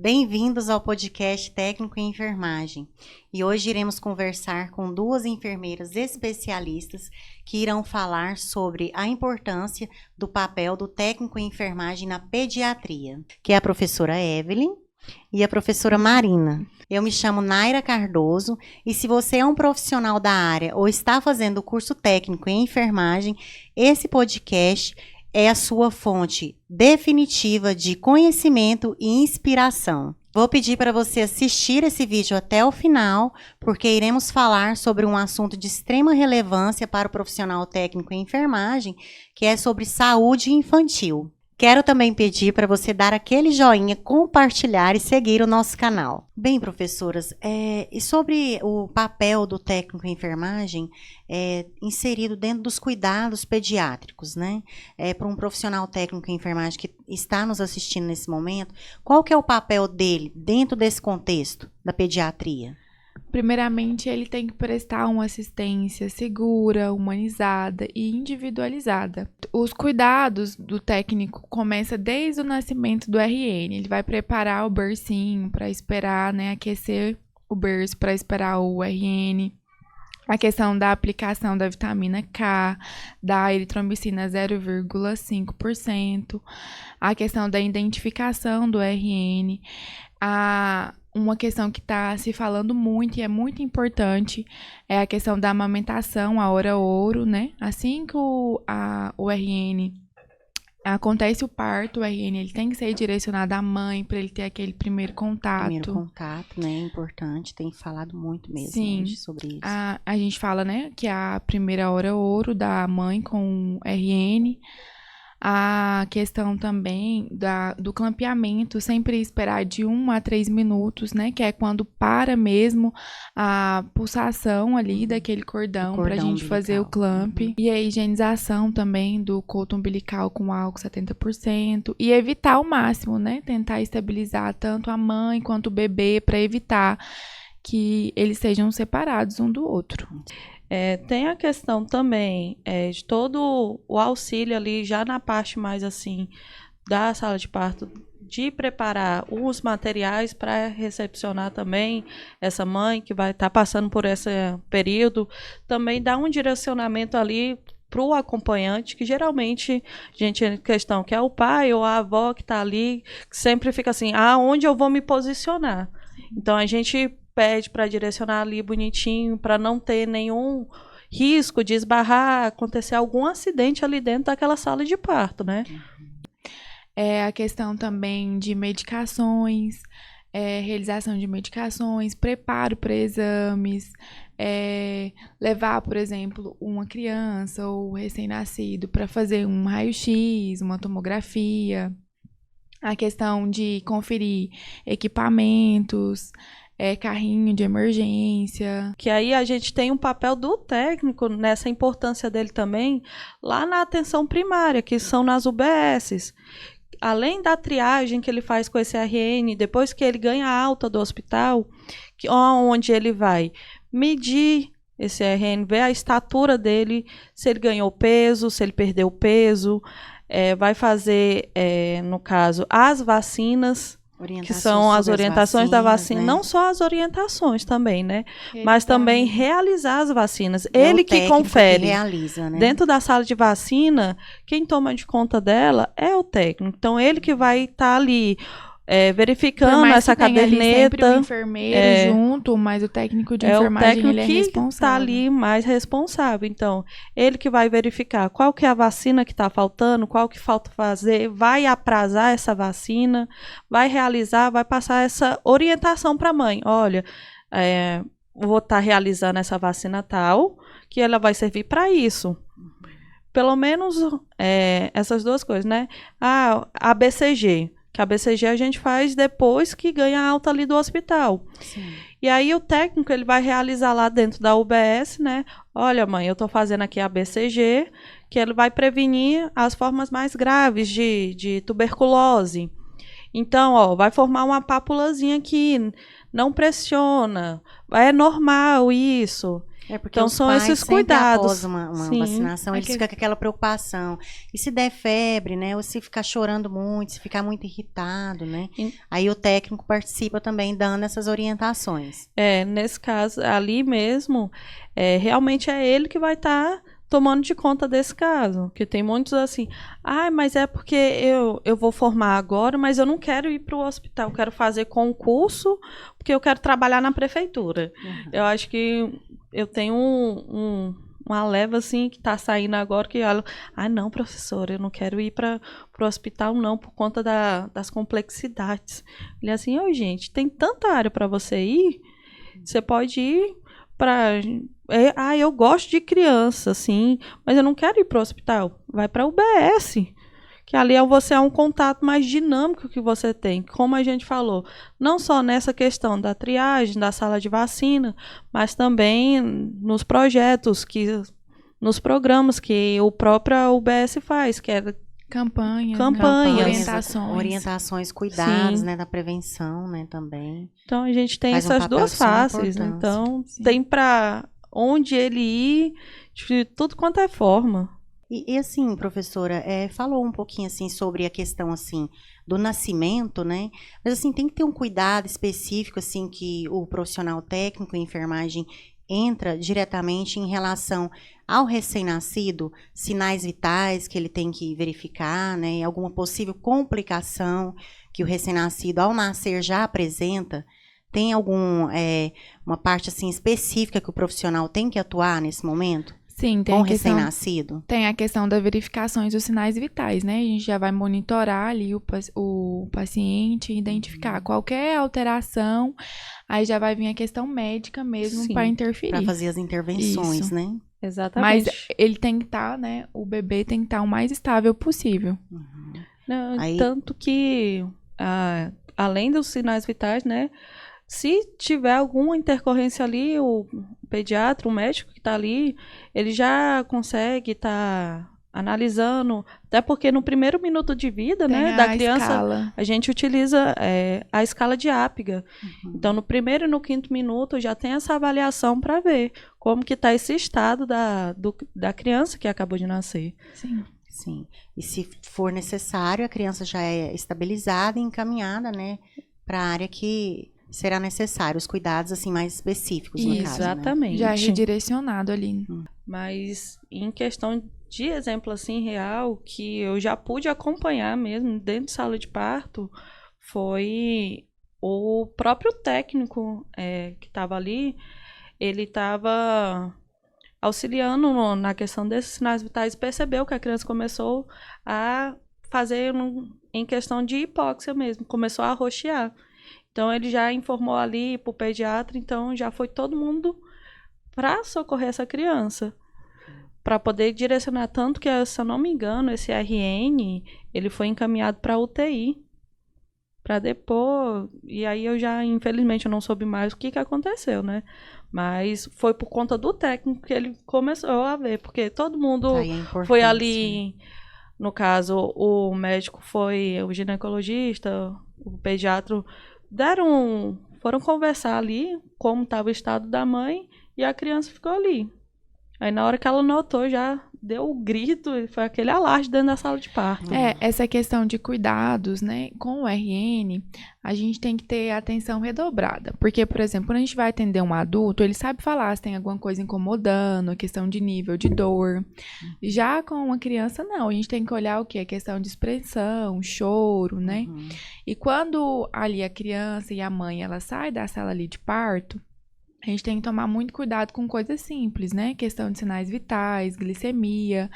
Bem-vindos ao podcast Técnico em Enfermagem. E hoje iremos conversar com duas enfermeiras especialistas que irão falar sobre a importância do papel do técnico em enfermagem na pediatria, que é a professora Evelyn e a professora Marina. Eu me chamo Naira Cardoso e se você é um profissional da área ou está fazendo o curso técnico em enfermagem, esse podcast é a sua fonte definitiva de conhecimento e inspiração. Vou pedir para você assistir esse vídeo até o final, porque iremos falar sobre um assunto de extrema relevância para o profissional técnico em enfermagem, que é sobre saúde infantil. Quero também pedir para você dar aquele joinha, compartilhar e seguir o nosso canal. Bem, professoras, e sobre o papel do técnico em enfermagem inserido dentro dos cuidados pediátricos, né? Para um profissional técnico em enfermagem que está nos assistindo nesse momento, qual que é o papel dele dentro desse contexto da pediatria? Primeiramente, ele tem que prestar uma assistência segura, humanizada e individualizada. Os cuidados do técnico começam desde o nascimento do RN. Ele vai preparar o bercinho para esperar, aquecer o berço para esperar o RN. A questão da aplicação da vitamina K, da eritromicina 0,5%. A questão da identificação do RN. Uma questão que está se falando muito e é muito importante é a questão da amamentação, a hora ouro, né? Assim que o RN acontece o parto, o RN ele tem que ser direcionado à mãe para ele ter aquele primeiro contato. Primeiro contato, né? É importante, tem falado muito mesmo. Sim, hoje sobre isso. A gente fala, né, que a primeira hora ouro da mãe com o RN. A questão também do clampeamento, sempre esperar de 1 a 3 minutos, né? Que é quando para mesmo a pulsação ali daquele cordão para a gente umbilical. Fazer o clamp. E a higienização também do coto umbilical com álcool 70%. E evitar ao máximo, né? Tentar estabilizar tanto a mãe quanto o bebê para evitar que eles sejam separados um do outro. Tem a questão também de todo o auxílio ali, já na parte mais assim da sala de parto, de preparar os materiais para recepcionar também essa mãe que vai estar passando por esse período, também dá um direcionamento ali para o acompanhante, que geralmente, gente, questão que é o pai ou a avó que está ali, que sempre fica assim, onde eu vou me posicionar? Então a gente pede para direcionar ali bonitinho, para não ter nenhum risco de esbarrar, acontecer algum acidente ali dentro daquela sala de parto, né? A questão também de medicações, realização de medicações, preparo para exames, levar, por exemplo, uma criança ou recém-nascido para fazer um raio-x, uma tomografia, a questão de conferir equipamentos, carrinho de emergência. Que aí a gente tem um papel do técnico nessa importância dele também, lá na atenção primária, que são nas UBSs. Além da triagem que ele faz com esse RN, depois que ele ganha alta do hospital, onde ele vai medir esse RN, ver a estatura dele, se ele ganhou peso, se ele perdeu peso, vai fazer, no caso, as vacinas, que são as orientações da vacina, né? Não só as orientações também, né? Mas também realizar as vacinas. Ele que confere. Que realiza, né? Dentro da sala de vacina, quem toma de conta dela é o técnico. Então, ele que vai estar ali verificando essa caderneta. Sempre o enfermeiro junto, mas o técnico de enfermagem ele é responsável. Que está ali mais responsável. Então, ele que vai verificar qual que é a vacina que está faltando, qual que falta fazer, vai aprazar essa vacina, vai realizar, vai passar essa orientação para a mãe. Olha, vou estar realizando essa vacina tal, que ela vai servir para isso. Pelo menos essas duas coisas, né? A BCG. Que a BCG a gente faz depois que ganha a alta ali do hospital. Sim. E aí o técnico ele vai realizar lá dentro da UBS, né? Olha, mãe, eu estou fazendo aqui a BCG, que ele vai prevenir as formas mais graves de tuberculose. Então, vai formar uma papulazinha aqui, não pressiona, é normal isso. É porque Então, os são pais esses sempre cuidados. após uma Sim. vacinação, eles ficam com aquela preocupação. E se der febre, né? Ou se ficar chorando muito, se ficar muito irritado, né? Aí o técnico participa também dando essas orientações. Nesse caso, ali mesmo, realmente é ele que vai estar tomando de conta desse caso. Porque tem muitos assim, mas é porque eu vou formar agora, mas eu não quero ir para o hospital, eu quero fazer concurso, porque eu quero trabalhar na prefeitura. Uhum. Eu acho que eu tenho uma leva assim que está saindo agora que olha, não, professora, eu não quero ir para o hospital não, por conta das complexidades. Ele é assim, gente, tem tanta área para você ir, você pode ir para... eu gosto de criança, assim, mas eu não quero ir para o hospital. Vai para o UBS, que ali você é um contato mais dinâmico que você tem. Como a gente falou, não só nessa questão da triagem, da sala de vacina, mas também nos projetos, nos programas que o próprio UBS faz, que é Campanhas, orientações, cuidados, Sim. né, da prevenção, né, também. Então a gente tem Faz um essas papel duas de suma faces, né? importância. Então Sim. tem para onde ele ir, de tudo quanto é forma. E assim, professora, falou um pouquinho assim sobre a questão assim do nascimento, né? Mas assim tem que ter um cuidado específico assim que o profissional técnico em enfermagem entra diretamente em relação ao recém-nascido, sinais vitais que ele tem que verificar, né? Alguma possível complicação que o recém-nascido ao nascer já apresenta. Tem uma parte assim específica que o profissional tem que atuar nesse momento? Sim, Com o recém-nascido? Tem a questão das verificações dos sinais vitais, né? A gente já vai monitorar ali o paciente, identificar qualquer alteração, aí já vai vir a questão médica mesmo para interferir. Para fazer as intervenções, Isso. né? Exatamente. Mas ele tem que estar, né? O bebê tem que estar o mais estável possível. Uhum. Não, tanto que, além dos sinais vitais, né? Se tiver alguma intercorrência ali, o pediatra, o médico que está ali, ele já consegue estar analisando, até porque no primeiro minuto de vida, né, da criança, escala. a gente utiliza a escala de Apgar. Uhum. Então, no primeiro e no quinto minuto já tem essa avaliação para ver como que está esse estado da criança que acabou de nascer. Sim. Sim. E se for necessário, a criança já é estabilizada e encaminhada, né, para a área que será necessário, os cuidados assim mais específicos no caso, Exatamente. né? Já é redirecionado ali. Mas em questão de exemplo assim real, que eu já pude acompanhar mesmo dentro de sala de parto, foi o próprio técnico que estava ali, ele estava auxiliando na questão desses sinais vitais, percebeu que a criança começou a fazer em questão de hipóxia mesmo, começou a roxear. Então, ele já informou ali para o pediatra, então já foi todo mundo para socorrer essa criança. Para poder direcionar, tanto que, se eu não me engano, esse RN, ele foi encaminhado para UTI. Para depois, e aí infelizmente, eu não soube mais o que aconteceu, né? Mas foi por conta do técnico que ele começou a ver, porque todo mundo foi ali, no caso, o médico foi o ginecologista, o pediatra, foram conversar ali como estava o estado da mãe e a criança ficou ali. Aí na hora que ela notou, já deu o grito, foi aquele alarde dentro da sala de parto. Essa questão de cuidados, né? Com o RN, a gente tem que ter atenção redobrada. Porque, por exemplo, quando a gente vai atender um adulto, ele sabe falar se tem alguma coisa incomodando, questão de nível de dor. Já com uma criança, não. A gente tem que olhar o quê? A questão de expressão, choro, né? Uhum. E quando ali a criança e a mãe, ela sai da sala ali de parto, a gente tem que tomar muito cuidado com coisas simples, né? Questão de sinais vitais, glicemia.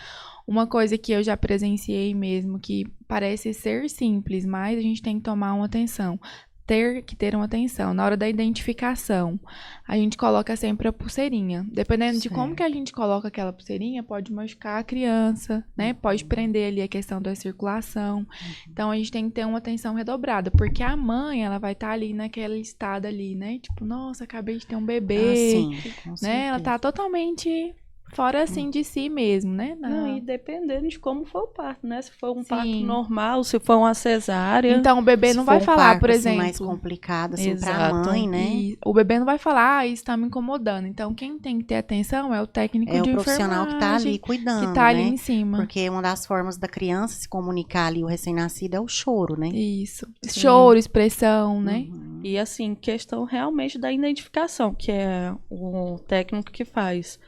Uma coisa que eu já presenciei mesmo, que parece ser simples, mas a gente tem que tomar uma atenção. Ter uma atenção. Na hora da identificação, a gente coloca sempre a pulseirinha. Dependendo de como que a gente coloca aquela pulseirinha, pode machucar a criança, né? Pode prender ali a questão da circulação. Então, a gente tem que ter uma atenção redobrada, porque a mãe, ela vai estar ali naquele estado ali, né? Tipo, nossa, acabei de ter um bebê, Sim, com né? Ela certeza. tá totalmente fora assim de si mesmo, né? Não, e dependendo de como for o parto, né? Se for um parto Sim. normal, se for uma cesárea. Então o bebê Se não for vai um falar, parto, por assim, exemplo. mais complicado, assim, pra Exato. mãe, né? E o bebê não vai falar, ah, isso tá me incomodando. Então, quem tem que ter atenção é o técnico É de o profissional que tá ali enfermagem, cuidando, que tá ali né? em cima. Porque uma das formas da criança se comunicar ali, o recém-nascido, é o choro, né? Isso. Sim. Choro, expressão, né? Uhum. E assim, questão realmente da identificação, que é o técnico que faz.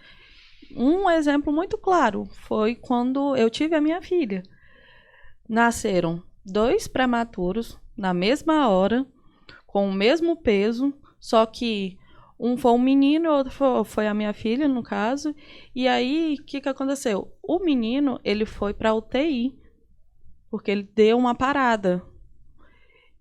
Um exemplo muito claro foi quando eu tive a minha filha. Nasceram 2 prematuros na mesma hora, com o mesmo peso, só que um foi um menino e o outro foi a minha filha, no caso. E aí, o que aconteceu? O menino, ele foi para UTI, porque ele deu uma parada.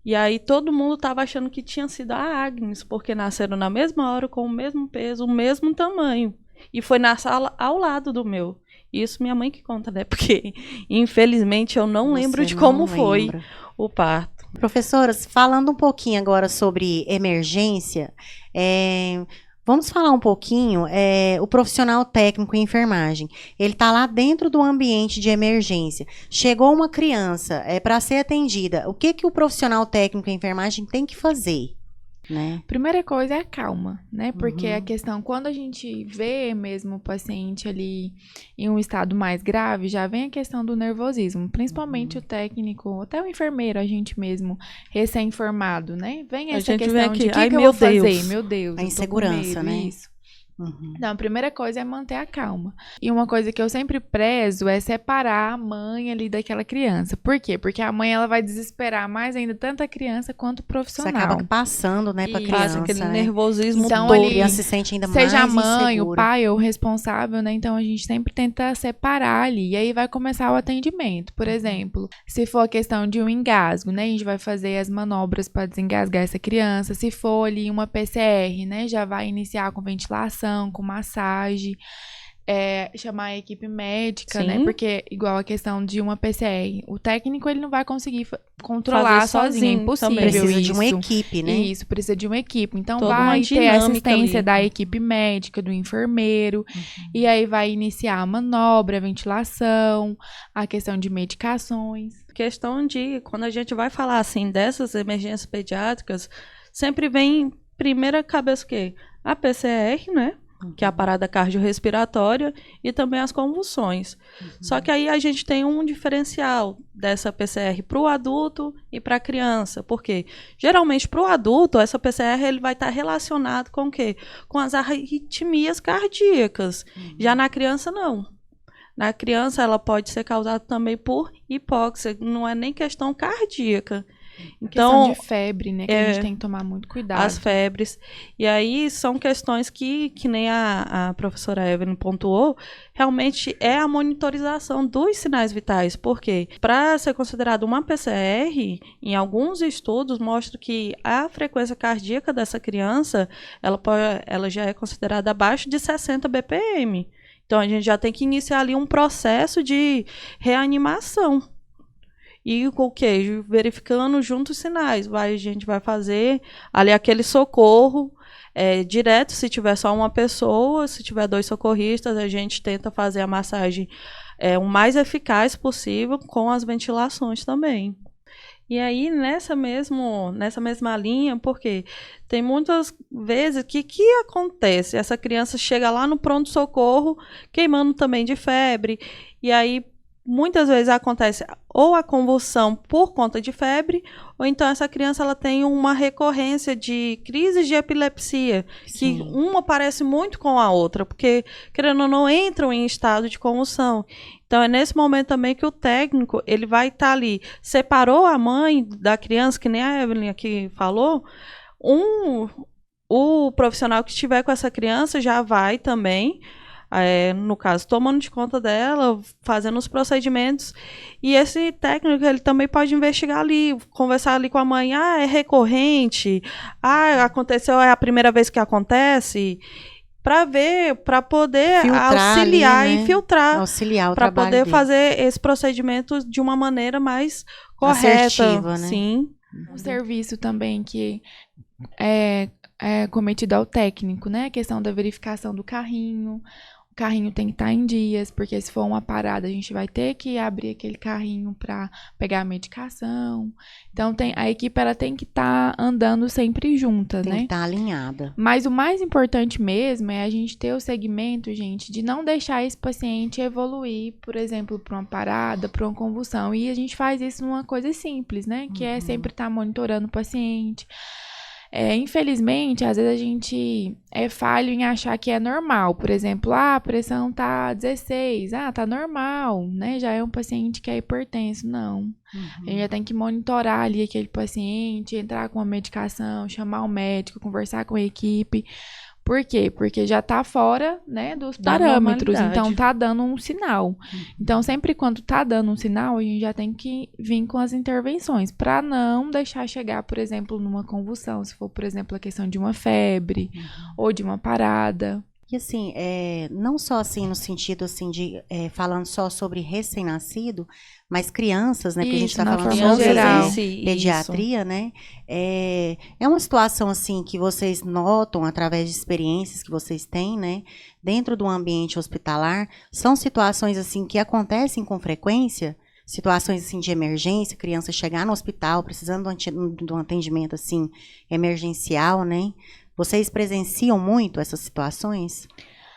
E aí todo mundo estava achando que tinha sido a Agnes, porque nasceram na mesma hora, com o mesmo peso, o mesmo tamanho. E foi na sala ao lado do meu. Isso minha mãe que conta, né? Porque, infelizmente, eu não lembro Você de não como foi lembra. o parto. Professoras, falando um pouquinho agora sobre emergência, vamos falar um pouquinho, o profissional técnico em enfermagem, ele está lá dentro do ambiente de emergência. Chegou uma criança para ser atendida, o que o profissional técnico em enfermagem tem que fazer? Né? Primeira coisa é a calma, né? Porque Uhum. a questão, quando a gente vê mesmo o paciente ali em um estado mais grave, já vem a questão do nervosismo, principalmente o técnico, até o enfermeiro, a gente mesmo, recém-formado, né? Vem A essa gente questão vem aqui, de o que ai, que eu meu vou fazer? Deus. Meu Deus, A eu tô com insegurança, medo, né? isso. Uhum. Então, a primeira coisa é manter a calma. E uma coisa que eu sempre prezo é separar a mãe ali daquela criança. Por quê? Porque a mãe ela vai desesperar mais ainda tanto a criança quanto o Você profissional. acaba passando, né, para Isso. Passa criança, aquele né? nervosismo Então, todo. A ali, criança se sente ainda seja a mais mãe, o insegura. pai ou o responsável, né? Então a gente sempre tenta separar ali. E aí vai começar o atendimento. Por exemplo, se for a questão de um engasgo, né? A gente vai fazer as manobras para desengasgar essa criança. Se for ali uma PCR, né? Já vai iniciar com ventilação, com massagem. Chamar a equipe médica, Sim. né? Porque, igual a questão de uma PCR, o técnico ele não vai conseguir controlar Fazer sozinho. É sozinho impossível também. Precisa de uma isso. equipe, né? Isso, precisa de uma equipe. Então, Toda uma vai ter a dinâmica assistência ali. da equipe médica, do enfermeiro, e aí vai iniciar a manobra, a ventilação, a questão de medicações. Questão de, quando a gente vai falar assim dessas emergências pediátricas, sempre vem primeira cabeça o quê? A PCR, né? Que é a parada cardiorrespiratória, e também as convulsões. Só que aí a gente tem um diferencial dessa PCR para o adulto e para a criança. Por quê? Geralmente, para o adulto, essa PCR ele vai estar relacionado com o quê? Com as arritmias cardíacas. Já na criança, não. Na criança, ela pode ser causada também por hipóxia, não é nem questão cardíaca. Questão Então, de febre, né? Que a gente tem que tomar muito cuidado. as febres. E aí são questões que nem a professora Evelyn pontuou, realmente é a monitorização dos sinais vitais. Por quê? Para ser considerado uma PCR, em alguns estudos mostra que a frequência cardíaca dessa criança, ela já é considerada abaixo de 60 BPM. Então a gente já tem que iniciar ali um processo de reanimação. E o que? Verificando junto os sinais. A gente vai fazer ali aquele socorro direto, se tiver só uma pessoa, se tiver 2 socorristas, a gente tenta fazer a massagem o mais eficaz possível, com as ventilações também. E aí, nessa mesma linha, porque tem muitas vezes que acontece? Essa criança chega lá no pronto-socorro, queimando também de febre, e aí muitas vezes acontece ou a convulsão por conta de febre, ou então essa criança ela tem uma recorrência de crises de epilepsia, Sim. que uma parece muito com a outra, porque, querendo ou não, entram em estado de convulsão. Então, é nesse momento também que o técnico ele vai estar ali, separou a mãe da criança, que nem a Evelyn aqui falou, o profissional que estiver com essa criança já vai também, no caso, tomando de conta dela, fazendo os procedimentos, e esse técnico ele também pode investigar ali, conversar ali com a mãe, é recorrente, aconteceu, é a primeira vez que acontece, para ver, para poder Filtrar auxiliar ali, né? e filtrar, Auxiliar o para trabalho poder dele. fazer esse procedimento de uma maneira mais correta. Assertiva, né? Sim. Um serviço também que é cometido ao técnico, né? A questão da verificação do carrinho. o carrinho tem que estar em dias, porque se for uma parada, a gente vai ter que abrir aquele carrinho para pegar a medicação. Então, a equipe ela tem que estar andando sempre junta, Tem né? que estar alinhada. Mas o mais importante mesmo é a gente ter o segmento, gente, de não deixar esse paciente evoluir, por exemplo, para uma parada, para uma convulsão. E a gente faz isso numa coisa simples, né? Que é sempre estar monitorando o paciente. Infelizmente, às vezes a gente é falho em achar que é normal. Por exemplo, a pressão tá 16, tá normal, né? Já é um paciente que é hipertenso. Não. A gente já tem que monitorar ali aquele paciente, entrar com a medicação, chamar o médico, conversar com a equipe. Por quê? Porque já tá fora, né, dos parâmetros, então tá dando um sinal. Então, sempre quando tá dando um sinal, a gente já tem que vir com as intervenções, para não deixar chegar, por exemplo, numa convulsão, se for, por exemplo, a questão de uma febre ou de uma parada. E assim, não só assim no sentido assim de falando só sobre recém-nascido, mas crianças, né? Porque a gente está falando sobre pediatria, né? É uma situação assim que vocês notam através de experiências que vocês têm, né? Dentro do ambiente hospitalar, são situações assim que acontecem com frequência, situações assim de emergência, criança chegar no hospital precisando de um atendimento assim emergencial, né? Vocês presenciam muito essas situações?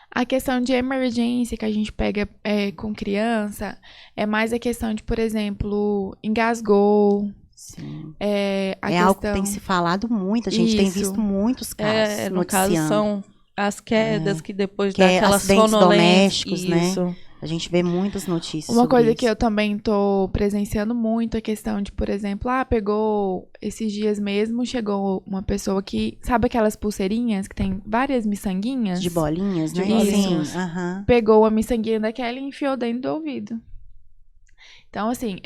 A questão de emergência que a gente pega com criança é mais a questão de, por exemplo, engasgou. Sim. Questão... algo que tem se falado muito, a gente tem visto muitos casos no caso são as quedas que depois daquelas acidentes domésticos, isso. né? A gente vê muitas notícias Uma coisa isso. Que eu também tô presenciando muito é a questão de, por exemplo, pegou esses dias mesmo, chegou uma pessoa que, sabe aquelas pulseirinhas que tem várias miçanguinhas? De bolinhas, né? Sim. Uhum. Pegou a miçanguinha daquela e enfiou dentro do ouvido. Então, assim,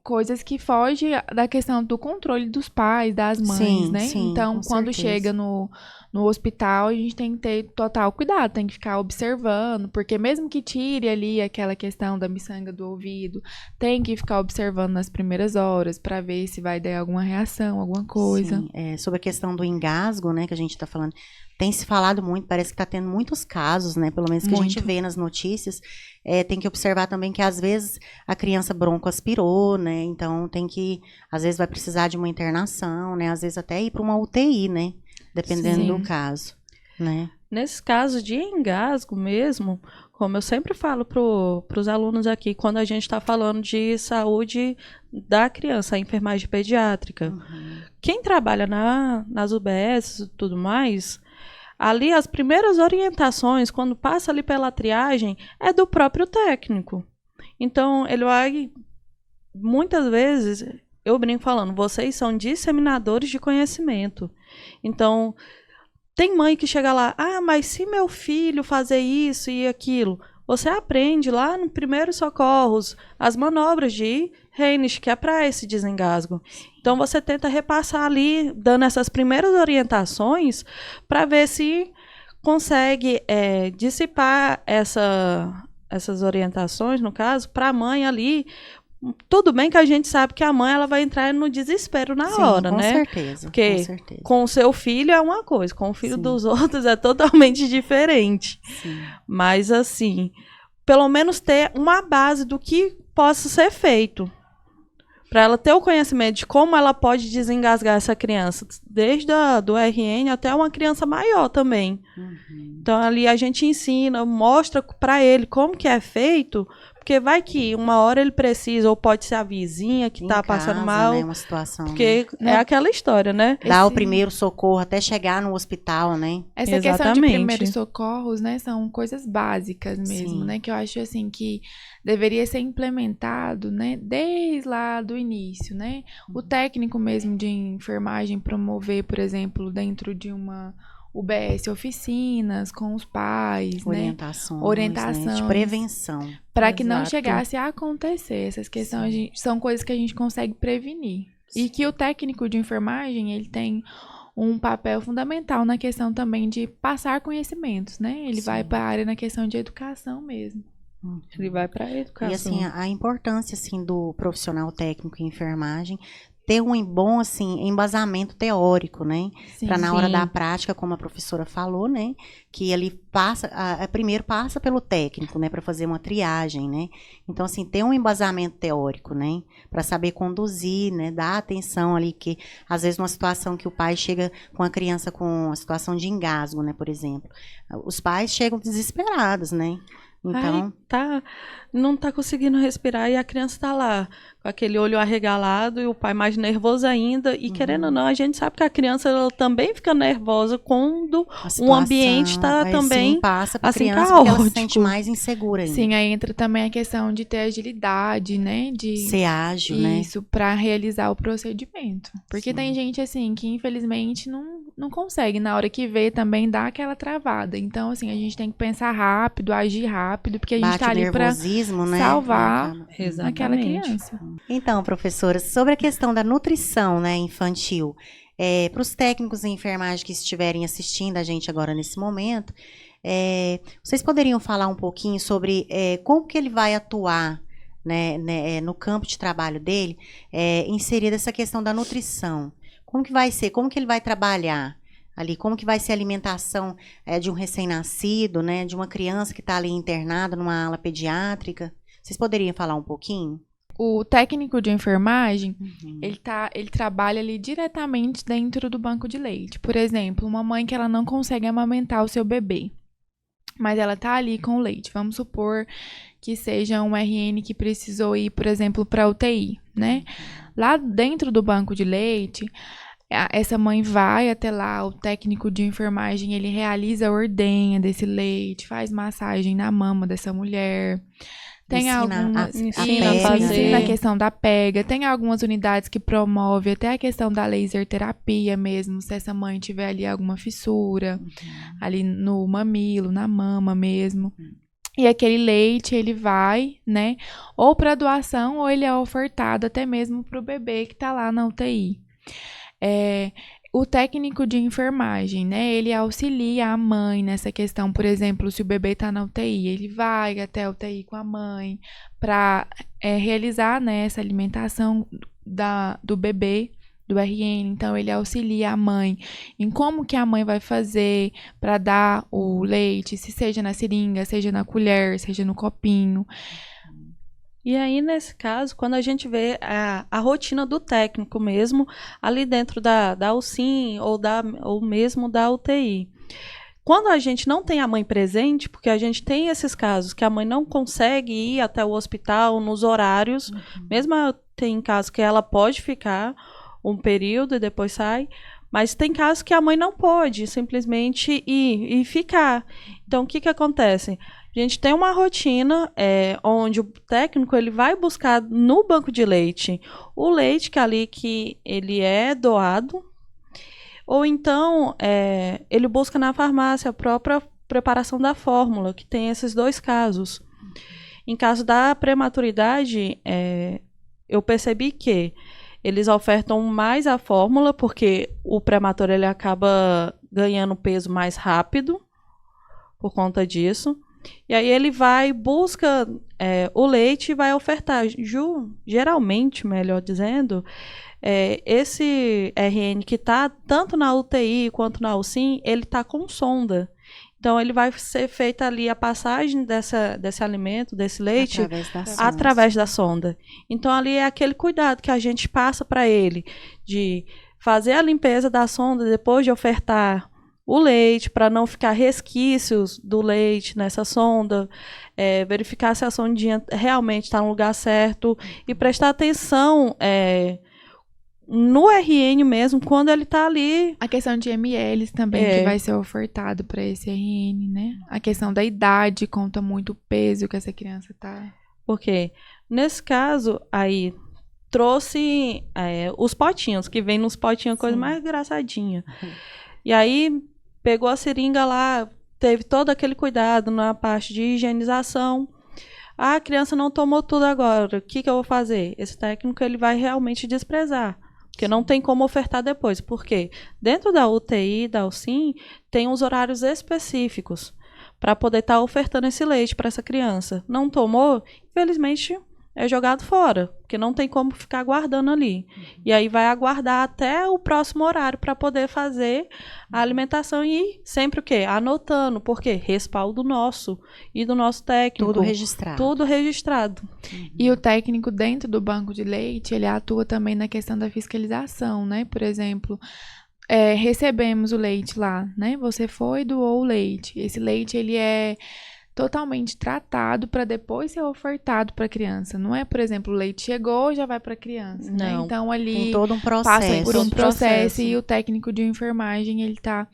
coisas que fogem da questão do controle dos pais, das mães, né? Sim, então, quando chega no hospital, a gente tem que ter total cuidado, tem que ficar observando, porque mesmo que tire ali aquela questão da miçanga do ouvido, tem que ficar observando nas primeiras horas para ver se vai dar alguma reação, alguma coisa. Sim, sobre a questão do engasgo, né, que a gente está falando, tem se falado muito, parece que está tendo muitos casos, né, pelo menos que a gente vê nas notícias. Tem que observar também que às vezes a criança broncoaspirou, né, então tem que, às vezes vai precisar de uma internação, né, às vezes até ir para uma UTI, né, dependendo do caso, né. Nesse caso de engasgo mesmo, como eu sempre falo para os alunos aqui, quando a gente está falando de saúde da criança, a enfermagem pediátrica, quem trabalha nas UBS e tudo mais, ali as primeiras orientações, quando passa ali pela triagem, é do próprio técnico. Então, ele vai, muitas vezes, eu brinco falando, vocês são disseminadores de conhecimento. Então, tem mãe que chega lá, mas se meu filho fazer isso e aquilo, você aprende lá no primeiros socorros, as manobras de Heinisch, que é para esse desengasgo. Então, você tenta repassar ali, dando essas primeiras orientações, para ver se consegue dissipar essas orientações, no caso, para a mãe ali. Tudo bem que a gente sabe que a mãe ela vai entrar no desespero na hora, né? Certeza, porque com certeza. Com o seu filho é uma coisa, com o filho dos outros é totalmente diferente. Sim. Mas, assim, pelo menos ter uma base do que possa ser feito. Para ela ter o conhecimento de como ela pode desengasgar essa criança, desde do RN até uma criança maior também. Então, ali a gente ensina, mostra para ele como que é feito, porque vai que uma hora ele precisa, ou pode ser a vizinha que está passando mal. Né, uma situação, porque é aquela história, né? Dar o primeiro socorro até chegar no hospital, né? Essa questão de primeiros socorros, né, são coisas básicas mesmo, né? Que eu acho, assim, que deveria ser implementado, né, desde lá do início, né? O técnico mesmo de enfermagem promover, por exemplo, dentro de uma UBS, oficinas com os pais, orientações, né, de prevenção. Para que não chegasse a acontecer. Essas questões são coisas que a gente consegue prevenir. E que o técnico de enfermagem, ele tem um papel fundamental na questão também de passar conhecimentos, né? Ele vai para a área na questão de educação mesmo. Ele vai para a educação. E assim, a importância assim do profissional técnico em enfermagem ter um bom, assim, embasamento teórico, né? Para na hora sim. da prática, como a professora falou, né? Que ele passa, primeiro passa pelo técnico, né? Para fazer uma triagem, né? Então, assim, ter um embasamento teórico, né? Para saber conduzir, né? Dar atenção ali, que às vezes numa situação que o pai chega com a criança com a situação de engasgo, né? Por exemplo. Os pais chegam desesperados, né? Então, Ai, não tá conseguindo respirar e a criança tá lá, com aquele olho arregalado e o pai mais nervoso ainda. E querendo ou não, a gente sabe que a criança ela também fica nervosa quando o ambiente está também sim, passa pra assim, criança porque ela se caótico. sente mais insegura ainda. Sim, aí entra também a questão de ter agilidade, né? De Ser ágil, né? isso para realizar o procedimento. Porque Sim. tem gente assim que infelizmente não consegue, na hora que vê também dá aquela travada. Então, assim, a gente tem que pensar rápido, agir rápido, porque a gente Bate tá o ali para nervosismo, né? salvar Exatamente. aquela criança. Então, professora, sobre a questão da nutrição, né, infantil, para os técnicos de enfermagem que estiverem assistindo a gente agora nesse momento, vocês poderiam falar um pouquinho sobre como que ele vai atuar, né, no campo de trabalho dele, inserida essa questão da nutrição? Como que vai ser? Como que ele vai trabalhar ali? Como que vai ser a alimentação de um recém-nascido, né, de uma criança que está ali internada numa ala pediátrica? Vocês poderiam falar um pouquinho? O técnico de enfermagem, Uhum. ele trabalha ali diretamente dentro do banco de leite. Por exemplo, uma mãe que ela não consegue amamentar o seu bebê, mas ela tá ali com o leite. Vamos supor que seja um RN que precisou ir, por exemplo, para UTI, né? Lá dentro do banco de leite, essa mãe vai até lá, o técnico de enfermagem, ele realiza a ordenha desse leite, faz massagem na mama dessa mulher. Tem ensina a fazer a questão da pega. Tem algumas unidades que promovem até a questão da laser terapia mesmo, se essa mãe tiver ali alguma fissura, ali no mamilo, na mama mesmo. E aquele leite, ele vai, né, ou para doação, ou ele é ofertado até mesmo para o bebê que está lá na UTI. O técnico de enfermagem, né, ele auxilia a mãe nessa questão, por exemplo, se o bebê está na UTI, ele vai até a UTI com a mãe para realizar, né, essa alimentação do bebê, do RN. Então, ele auxilia a mãe em como que a mãe vai fazer para dar o leite, se seja na seringa, seja na colher, seja no copinho. E aí, nesse caso, quando a gente vê a rotina do técnico mesmo, ali dentro da UCIM ou mesmo da UTI. Quando a gente não tem a mãe presente, porque a gente tem esses casos que a mãe não consegue ir até o hospital nos horários, mesmo tem casos que ela pode ficar um período e depois sai, mas tem casos que a mãe não pode simplesmente ir e ficar. Então, o que acontece? A gente tem uma rotina onde o técnico ele vai buscar no banco de leite o leite que ele é doado, ou então ele busca na farmácia a própria preparação da fórmula, que tem esses dois casos. Em caso da prematuridade, eu percebi que eles ofertam mais a fórmula, porque o prematuro ele acaba ganhando peso mais rápido por conta disso. E aí ele busca o leite e vai ofertar. Geralmente, melhor dizendo, esse RN que está tanto na UTI quanto na UCIM, ele está com sonda. Então, ele vai ser feita ali a passagem desse alimento, desse leite, através da sonda. Então, ali é aquele cuidado que a gente passa para ele, de fazer a limpeza da sonda depois de ofertar o leite, para não ficar resquícios do leite nessa sonda, verificar se a sondinha realmente está no lugar certo e prestar atenção no RN mesmo, quando ele está ali. A questão de ml também, que vai ser ofertado para esse RN, né? A questão da idade conta muito o peso que essa criança tá. Porque, nesse caso, aí trouxe os potinhos, que vem nos potinhos, coisa mais engraçadinha. E aí, pegou a seringa lá, teve todo aquele cuidado na parte de higienização. A criança não tomou tudo agora, o que eu vou fazer? Esse técnico ele vai realmente desprezar. Porque não tem como ofertar depois. Por quê? Dentro da UTI, da UCIM, tem uns horários específicos para poder estar ofertando esse leite para essa criança. Não tomou, infelizmente, é jogado fora, porque não tem como ficar guardando ali. E aí vai aguardar até o próximo horário para poder fazer a alimentação e sempre o quê? Anotando, por quê? Respaldo nosso e do nosso técnico. Tudo registrado. Tudo registrado. E o técnico dentro do banco de leite, ele atua também na questão da fiscalização, né? Por exemplo, recebemos o leite lá, né? Você foi e doou o leite. Esse leite, ele é totalmente tratado para depois ser ofertado para a criança. Não é, por exemplo, o leite chegou, já vai para a criança, né? Não. Então, ali Tem todo um processo. passa por um Todo processo processo. e o técnico de enfermagem, ele tá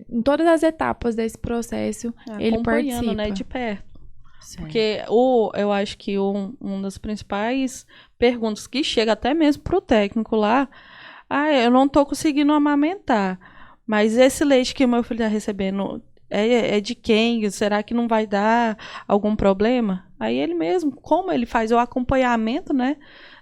em todas as etapas desse processo, ele Acompanhando, participa. né, de perto. Certo. Porque eu acho que um das principais perguntas que chega até mesmo pro técnico lá, eu não tô conseguindo amamentar, mas esse leite que o meu filho tá recebendo é de quem? Será que não vai dar algum problema? Aí ele mesmo, como ele faz o acompanhamento, né,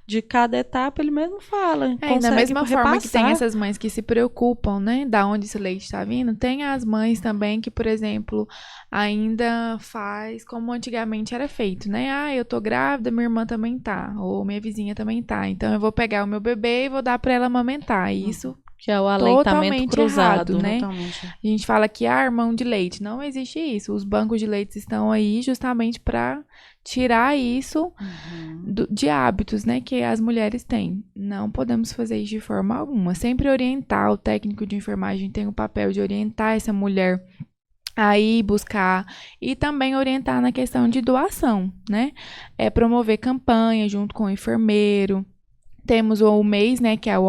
de cada etapa, ele mesmo fala. Da consegue mesma forma que tem repassar. essas mães que se preocupam, né, da onde esse leite está vindo, tem as mães também que, por exemplo, ainda faz como antigamente era feito, né? Eu tô grávida, minha irmã também tá, ou minha vizinha também tá, então eu vou pegar o meu bebê e vou dar para ela amamentar. E isso Que é o aleitamento totalmente cruzado. errado, né? Totalmente. A gente fala que irmão de leite, não existe isso. Os bancos de leite estão aí justamente para tirar isso de hábitos, né, que as mulheres têm. Não podemos fazer isso de forma alguma. Sempre orientar, o técnico de enfermagem tem o papel de orientar essa mulher a ir buscar e também orientar na questão de doação, né? Promover campanha junto com o enfermeiro. Temos o mês, né, que é o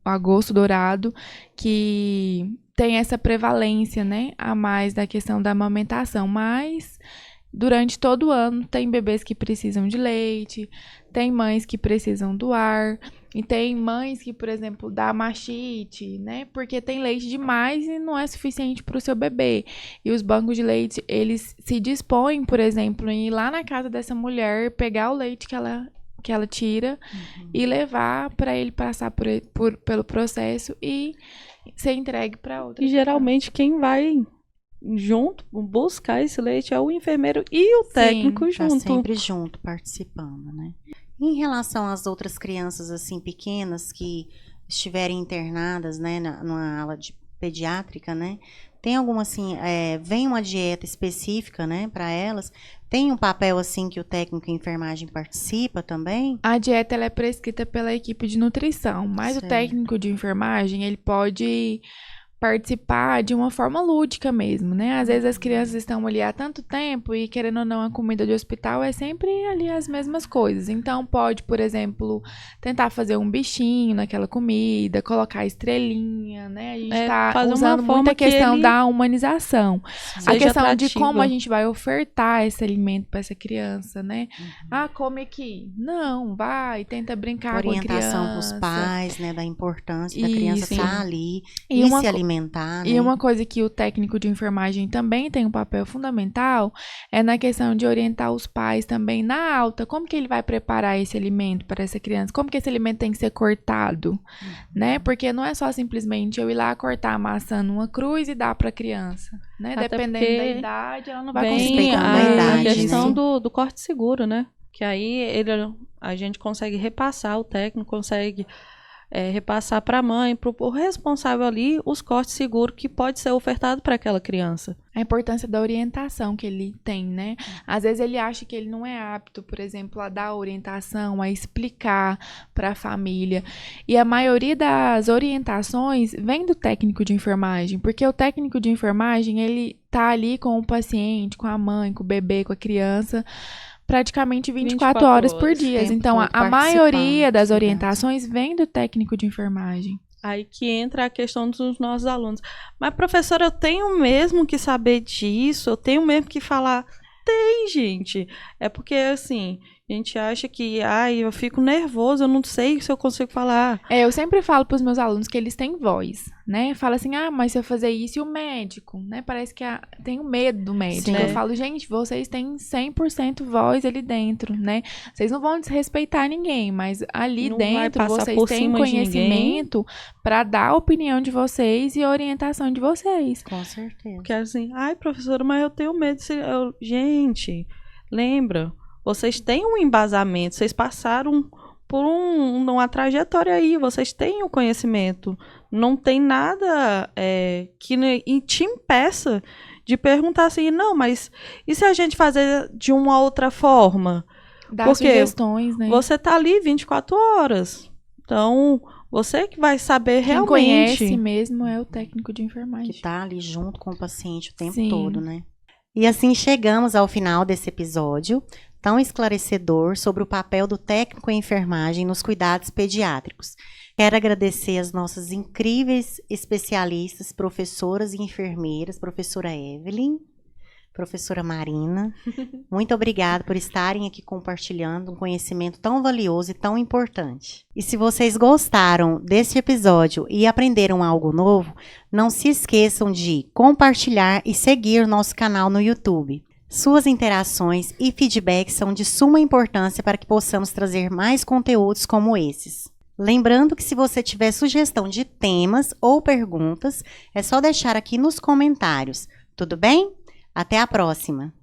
agosto dourado, que tem essa prevalência, né, a mais da questão da amamentação, mas durante todo o ano tem bebês que precisam de leite, tem mães que precisam doar, e tem mães que, por exemplo, dá mastite, né, porque tem leite demais e não é suficiente para o seu bebê. E os bancos de leite, eles se dispõem, por exemplo, em ir lá na casa dessa mulher, pegar o leite que ela tira e levar para ele passar pelo processo e ser entregue para outra. E geralmente quem vai junto buscar esse leite é o enfermeiro e o técnico Tá junto. sempre junto, participando, né? Em relação às outras crianças, assim, pequenas que estiverem internadas, né, numa ala de pediátrica, né? Tem alguma, assim, vem uma dieta específica, né, para elas? Tem um papel, assim, que o técnico de enfermagem participa também? A dieta, ela é prescrita pela equipe de nutrição, mas Certo. o técnico de enfermagem, ele pode participar de uma forma lúdica mesmo, né? Às vezes as crianças estão ali há tanto tempo e, querendo ou não, a comida de hospital é sempre ali as mesmas coisas. Então, pode, por exemplo, tentar fazer um bichinho naquela comida, colocar estrelinha, né? A gente tá fazer uma usando forma muito a que questão ele da humanização. A seja questão de atrativa. como a gente vai ofertar esse alimento para essa criança, né? Come aqui. Não, vai, tenta brincar com a Orientação para os criança. pais, né, da importância da criança Isso. estar ali E e uma se co- alimentar, né? E uma coisa que o técnico de enfermagem também tem um papel fundamental é na questão de orientar os pais também na alta. Como que ele vai preparar esse alimento para essa criança? Como que esse alimento tem que ser cortado, né? Porque não é só simplesmente eu ir lá cortar a maçã numa cruz e dar para a criança, né? Até Dependendo porque da idade, ela não vai Bem, conseguir Respeitando comer. a a idade, questão né? do corte seguro, né? Que aí a gente consegue repassar, o técnico consegue repassar para a mãe, para o responsável ali, os cortes seguros que pode ser ofertado para aquela criança. A importância da orientação que ele tem, né? Às vezes ele acha que ele não é apto, por exemplo, a dar orientação, a explicar para a família. E a maioria das orientações vem do técnico de enfermagem, porque o técnico de enfermagem, ele tá ali com o paciente, com a mãe, com o bebê, com a criança, praticamente 24 horas por dia. tempo Então, todo a maioria participando, das verdade. orientações vem do técnico de enfermagem. Aí que entra a questão dos nossos alunos. Mas, professora, eu tenho mesmo que saber disso? Eu tenho mesmo que falar? Tem, gente. É porque, assim, a gente acha que, eu fico nervoso, eu não sei se eu consigo falar. Eu sempre falo para os meus alunos que eles têm voz, né? Fala assim, mas se eu fazer isso e o médico, né? Parece que tem o medo do médico. Sim. Eu falo, gente, vocês têm 100% voz ali dentro, né? Vocês não vão desrespeitar ninguém, mas ali Não vai dentro passar vocês por têm cima de conhecimento para dar a opinião de vocês e a orientação de vocês. Com certeza. Porque assim, professora, mas eu tenho medo. Gente, lembra? vocês têm um embasamento, vocês passaram por uma trajetória aí, vocês têm o conhecimento. Não tem nada que te impeça de perguntar assim, não, mas e se a gente fazer de uma outra forma? Dar sugestões, né? Você tá ali 24 horas. Então, você que vai saber Quem realmente. conhece mesmo é o técnico de enfermagem. Que tá ali junto com o paciente o tempo Sim. todo, né? E assim chegamos ao final desse episódio tão esclarecedor sobre o papel do técnico em enfermagem nos cuidados pediátricos. Quero agradecer as nossas incríveis especialistas, professoras e enfermeiras, professora Evelyn, professora Marina. Muito obrigada por estarem aqui compartilhando um conhecimento tão valioso e tão importante. E se vocês gostaram desse episódio e aprenderam algo novo, não se esqueçam de compartilhar e seguir nosso canal no YouTube. Suas interações e feedbacks são de suma importância para que possamos trazer mais conteúdos como esses. Lembrando que se você tiver sugestão de temas ou perguntas, é só deixar aqui nos comentários. Tudo bem? Até a próxima!